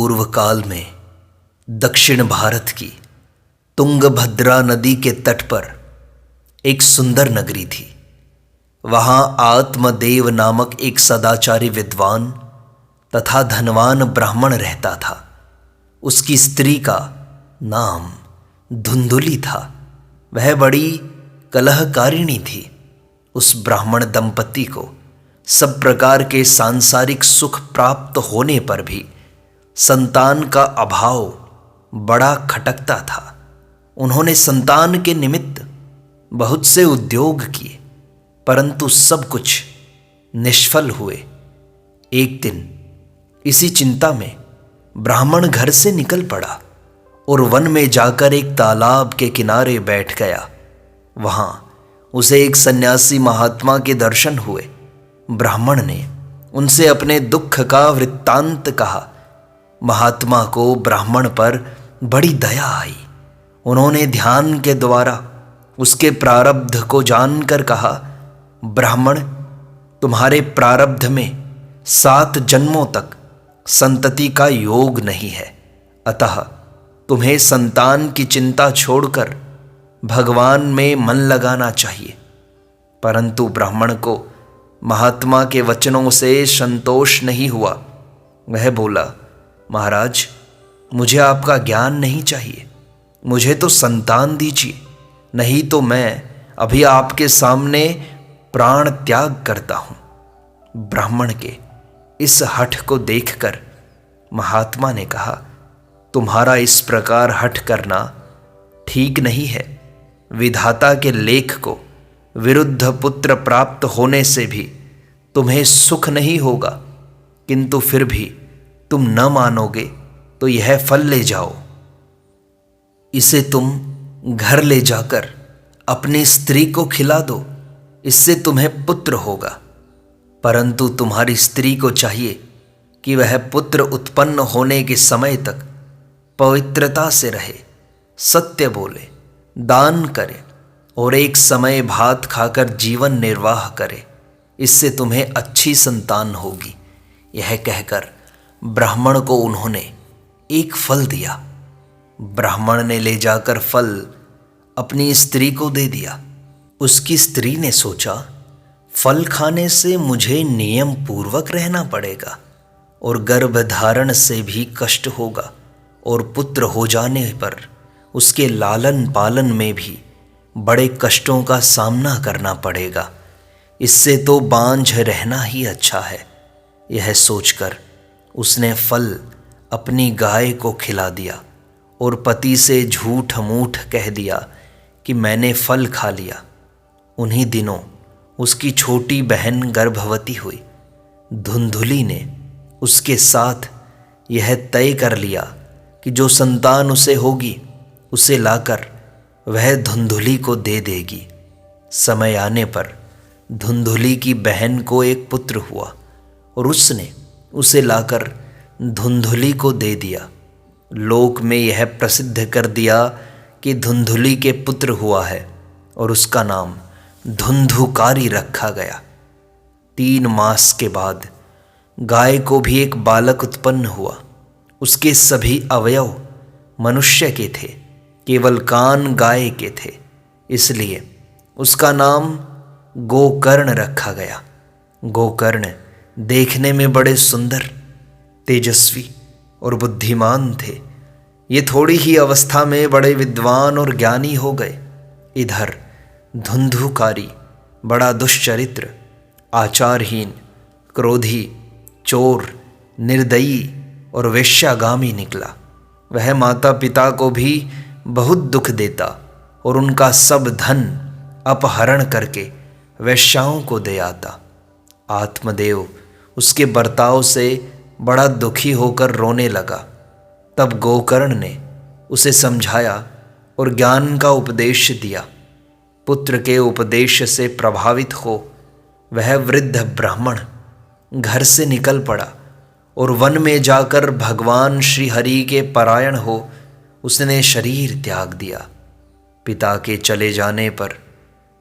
पूर्व काल में दक्षिण भारत की तुंगभद्रा नदी के तट पर एक सुंदर नगरी थी। वहाँ आत्मदेव नामक एक सदाचारी विद्वान तथा धनवान ब्राह्मण रहता था। उसकी स्त्री का नाम धुंधुली था। वह बड़ी कलहकारिणी थी। उस ब्राह्मण दंपति को सब प्रकार के सांसारिक सुख प्राप्त होने पर भी संतान का अभाव बड़ा खटकता था। उन्होंने संतान के निमित्त बहुत से उद्योग किए, परंतु सब कुछ निष्फल हुए। एक दिन इसी चिंता में ब्राह्मण घर से निकल पड़ा और वन में जाकर एक तालाब के किनारे बैठ गया। वहां उसे एक सन्यासी महात्मा के दर्शन हुए। ब्राह्मण ने उनसे अपने दुख का वृत्तांत कहा। महात्मा को ब्राह्मण पर बड़ी दया आई। उन्होंने ध्यान के द्वारा उसके प्रारब्ध को जानकर कहा, ब्राह्मण, तुम्हारे प्रारब्ध में 7 जन्मों तक संतति का योग नहीं है, अतः तुम्हें संतान की चिंता छोड़कर भगवान में मन लगाना चाहिए। परंतु ब्राह्मण को महात्मा के वचनों से संतोष नहीं हुआ। वह बोला, महाराज, मुझे आपका ज्ञान नहीं चाहिए, मुझे तो संतान दीजिए, नहीं तो मैं अभी आपके सामने प्राण त्याग करता हूं। ब्राह्मण के इस हठ को देखकर महात्मा ने कहा, तुम्हारा इस प्रकार हठ करना ठीक नहीं है। विधाता के लेख को विरुद्ध पुत्र प्राप्त होने से भी तुम्हें सुख नहीं होगा, किंतु फिर भी तुम न मानोगे तो यह फल ले जाओ। इसे तुम घर ले जाकर अपनी स्त्री को खिला दो, इससे तुम्हें पुत्र होगा। परंतु तुम्हारी स्त्री को चाहिए कि वह पुत्र उत्पन्न होने के समय तक पवित्रता से रहे, सत्य बोले, दान करे और एक समय भात खाकर जीवन निर्वाह करे। इससे तुम्हें अच्छी संतान होगी। यह कहकर ब्राह्मण को उन्होंने एक फल दिया। ब्राह्मण ने ले जाकर फल अपनी स्त्री को दे दिया। उसकी स्त्री ने सोचा, फल खाने से मुझे नियम पूर्वक रहना पड़ेगा और गर्भधारण से भी कष्ट होगा और पुत्र हो जाने पर उसके लालन पालन में भी बड़े कष्टों का सामना करना पड़ेगा। इससे तो बांझ रहना ही अच्छा है। यह सोचकर उसने फल अपनी गाय को खिला दिया और पति से झूठ मूठ कह दिया कि मैंने फल खा लिया। उन्हीं दिनों उसकी छोटी बहन गर्भवती हुई। धुंधुली ने उसके साथ यह तय कर लिया कि जो संतान उसे होगी उसे लाकर वह धुंधुली को दे देगी। समय आने पर धुंधुली की बहन को एक पुत्र हुआ और उसने उसे लाकर धुंधुली को दे दिया। लोक में यह प्रसिद्ध कर दिया कि धुंधुली के पुत्र हुआ है और उसका नाम धुंधुकारी रखा गया। 3 मास के बाद गाय को भी एक बालक उत्पन्न हुआ। उसके सभी अवयव मनुष्य के थे, केवल कान गाय के थे, इसलिए उसका नाम गोकर्ण रखा गया। गोकर्ण देखने में बड़े सुंदर, तेजस्वी और बुद्धिमान थे। ये थोड़ी ही अवस्था में बड़े विद्वान और ज्ञानी हो गए। इधर धुंधुकारी बड़ा दुष्चरित्र, आचारहीन, क्रोधी, चोर, निर्दयी और वेश्यागामी निकला। वह माता पिता को भी बहुत दुख देता और उनका सब धन अपहरण करके वेश्याओं को दे आता। आत्मदेव उसके बर्ताव से बड़ा दुखी होकर रोने लगा। तब गोकर्ण ने उसे समझाया और ज्ञान का उपदेश दिया। पुत्र के उपदेश से प्रभावित हो वह वृद्ध ब्राह्मण घर से निकल पड़ा और वन में जाकर भगवान श्री हरि के परायण हो उसने शरीर त्याग दिया। पिता के चले जाने पर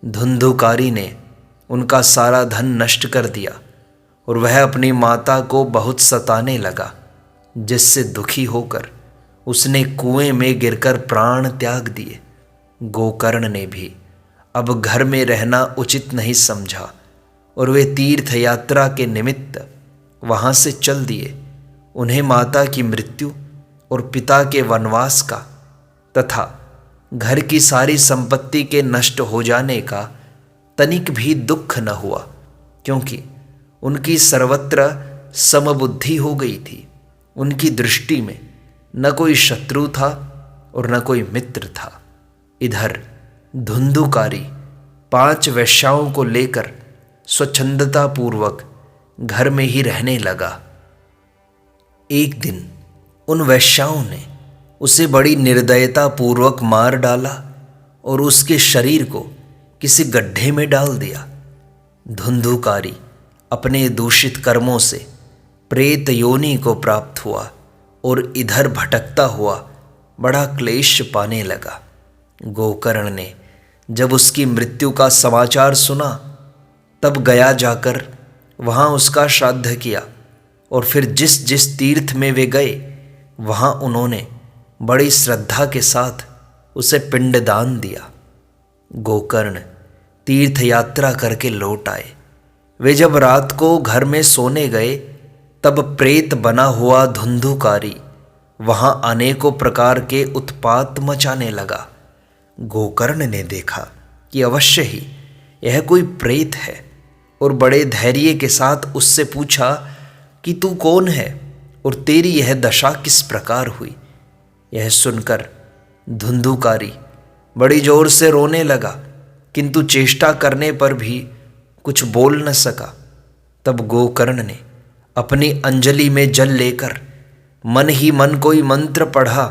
धुंधुकारी ने उनका सारा धन नष्ट कर दिया और वह अपनी माता को बहुत सताने लगा। जिससे दुखी होकर उसने कुएं में गिरकर प्राण त्याग दिए। गोकर्ण ने भी अब घर में रहना उचित नहीं समझा और वे तीर्थ यात्रा के निमित्त वहाँ से चल दिए। उन्हें माता की मृत्यु और पिता के वनवास का तथा घर की सारी संपत्ति के नष्ट हो जाने का तनिक भी दुख न हुआ, क्योंकि उनकी सर्वत्र समबुद्धि हो गई थी। उनकी दृष्टि में न कोई शत्रु था और न कोई मित्र था। इधर धुंधुकारी 5 वेश्याओं को लेकर स्वच्छंदता पूर्वक घर में ही रहने लगा। एक दिन उन वेश्याओं ने उसे बड़ी निर्दयता पूर्वक मार डाला और उसके शरीर को किसी गड्ढे में डाल दिया। धुंधुकारी अपने दूषित कर्मों से प्रेत योनि को प्राप्त हुआ और इधर भटकता हुआ बड़ा क्लेश पाने लगा। गोकर्ण ने जब उसकी मृत्यु का समाचार सुना तब गया जाकर वहाँ उसका श्राद्ध किया और फिर जिस जिस तीर्थ में वे गए वहाँ उन्होंने बड़ी श्रद्धा के साथ उसे पिंडदान दिया। गोकर्ण तीर्थ यात्रा करके लौट आए। वे जब रात को घर में सोने गए तब प्रेत बना हुआ धुंधुकारी वहाँ अनेकों प्रकार के उत्पात मचाने लगा। गोकर्ण ने देखा कि अवश्य ही यह कोई प्रेत है और बड़े धैर्य के साथ उससे पूछा कि तू कौन है और तेरी यह दशा किस प्रकार हुई। यह सुनकर धुंधुकारी बड़ी जोर से रोने लगा, किंतु चेष्टा करने पर भी कुछ बोल न सका। तब गोकर्ण ने अपनी अंजलि में जल लेकर मन ही मन कोई मंत्र पढ़ा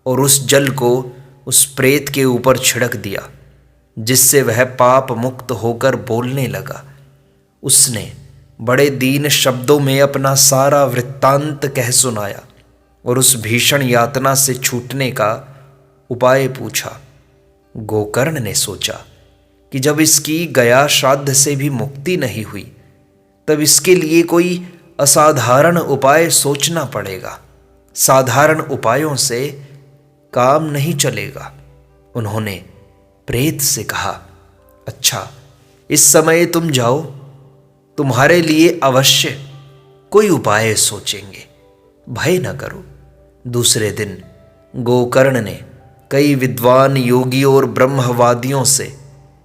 और उस जल को उस प्रेत के ऊपर छिड़क दिया, जिससे वह पाप मुक्त होकर बोलने लगा। उसने बड़े दीन शब्दों में अपना सारा वृत्तांत कह सुनाया और उस भीषण यातना से छूटने का उपाय पूछा। गोकर्ण ने सोचा कि जब इसकी गया श्राद्ध से भी मुक्ति नहीं हुई तब इसके लिए कोई असाधारण उपाय सोचना पड़ेगा। साधारण उपायों से काम नहीं चलेगा। उन्होंने प्रेत से कहा, अच्छा इस समय तुम जाओ, तुम्हारे लिए अवश्य कोई उपाय सोचेंगे, भय न करो। दूसरे दिन गोकर्ण ने कई विद्वान योगियों और ब्रह्मवादियों से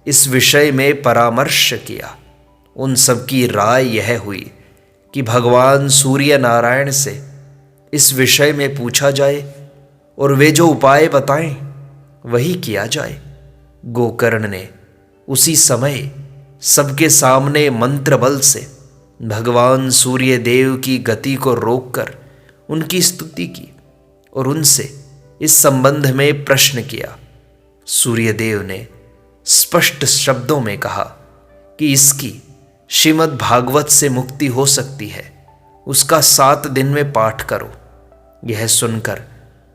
इस विषय में परामर्श किया। उन सब की राय यह हुई कि भगवान सूर्य नारायण से इस विषय में पूछा जाए और वे जो उपाय बताएं वही किया जाए। गोकर्ण ने उसी समय सबके सामने मंत्र बल से भगवान सूर्य देव की गति को रोककर उनकी स्तुति की और उनसे इस संबंध में प्रश्न किया। सूर्य देव ने स्पष्ट शब्दों में कहा कि इसकी श्रीमद् भागवत से मुक्ति हो सकती है, उसका 7 दिन में पाठ करो। यह सुनकर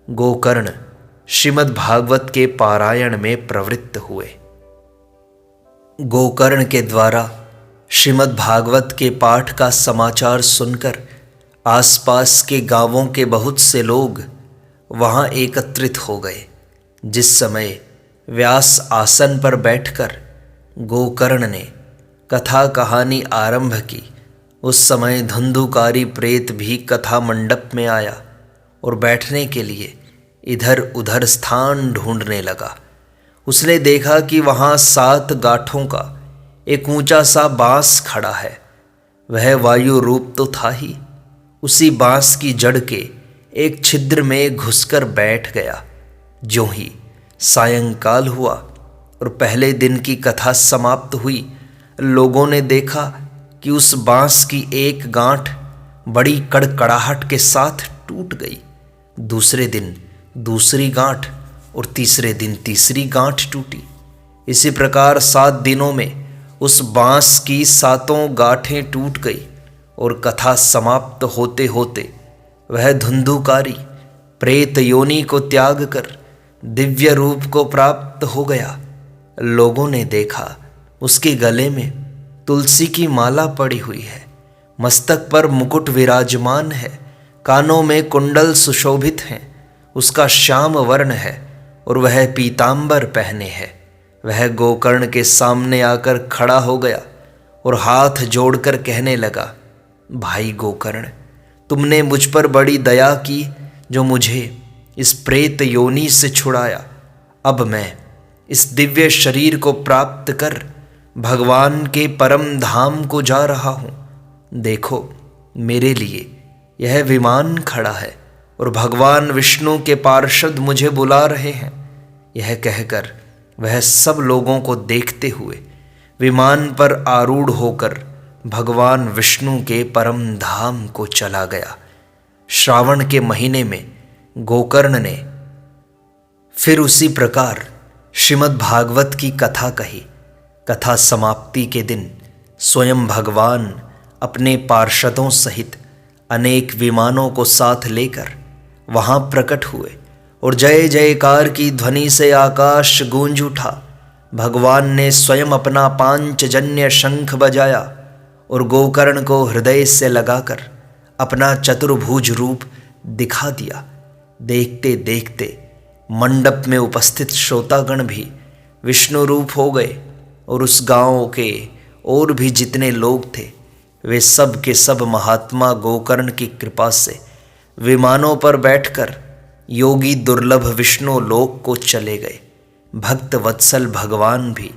गोकर्ण श्रीमद् भागवत के पारायण में प्रवृत्त हुए। गोकर्ण के द्वारा श्रीमद् भागवत के पाठ का समाचार सुनकर आसपास के गांवों के बहुत से लोग वहां एकत्रित हो गए। जिस समय व्यास आसन पर बैठकर गोकर्ण ने कथा कहानी आरंभ की, उस समय धुंधुकारी प्रेत भी कथा मंडप में आया और बैठने के लिए इधर उधर स्थान ढूंढने लगा। उसने देखा कि वहाँ 7 गांठों का एक ऊंचा सा बांस खड़ा है। वह वायु रूप तो था ही, उसी बांस की जड़ के एक छिद्र में घुसकर बैठ गया। ज्यों ही सायंकाल हुआ और पहले दिन की कथा समाप्त हुई, लोगों ने देखा कि उस बांस की एक गांठ बड़ी कड़कड़ाहट के साथ टूट गई। दूसरे दिन दूसरी गांठ और तीसरे दिन तीसरी गांठ टूटी। इसी प्रकार 7 दिनों में उस बांस की 7 गांठें टूट गई और कथा समाप्त होते होते वह धुंधुकारी प्रेत योनि को त्याग कर दिव्य रूप को प्राप्त हो गया। लोगों ने देखा उसके गले में तुलसी की माला पड़ी हुई है, मस्तक पर मुकुट विराजमान है कानों में कुंडल सुशोभित हैं, उसका श्याम वर्ण है और वह पीतांबर पहने है। वह गोकर्ण के सामने आकर खड़ा हो गया और हाथ जोड़कर कहने लगा, भाई गोकर्ण, तुमने मुझ पर बड़ी दया की जो मुझे इस प्रेत योनि से छुड़ाया। अब मैं इस दिव्य शरीर को प्राप्त कर भगवान के परम धाम को जा रहा हूँ। देखो, मेरे लिए यह विमान खड़ा है और भगवान विष्णु के पार्षद मुझे बुला रहे हैं। यह कहकर वह सब लोगों को देखते हुए विमान पर आरूढ़ होकर भगवान विष्णु के परम धाम को चला गया। श्रावण के महीने में गोकर्ण ने फिर उसी प्रकार श्रीमद् भागवत की कथा कही। कथा समाप्ति के दिन स्वयं भगवान अपने पार्षदों सहित अनेक विमानों को साथ लेकर वहां प्रकट हुए और जय जयकार की ध्वनि से आकाश गूंज उठा। भगवान ने स्वयं अपना पांचजन्य शंख बजाया और गोकर्ण को हृदय से लगाकर अपना चतुर्भुज रूप दिखा दिया। देखते देखते मंडप में उपस्थित श्रोतागण भी विष्णु रूप हो गए और उस गांव के और भी जितने लोग थे वे सब के सब महात्मा गोकर्ण की कृपा से विमानों पर बैठकर योगी दुर्लभ विष्णु लोक को चले गए। भक्त वत्सल भगवान भी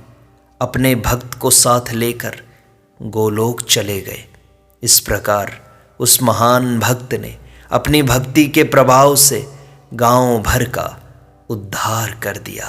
अपने भक्त को साथ लेकर गोलोक चले गए। इस प्रकार उस महान भक्त ने अपनी भक्ति के प्रभाव से गांव भर का उद्धार कर दिया।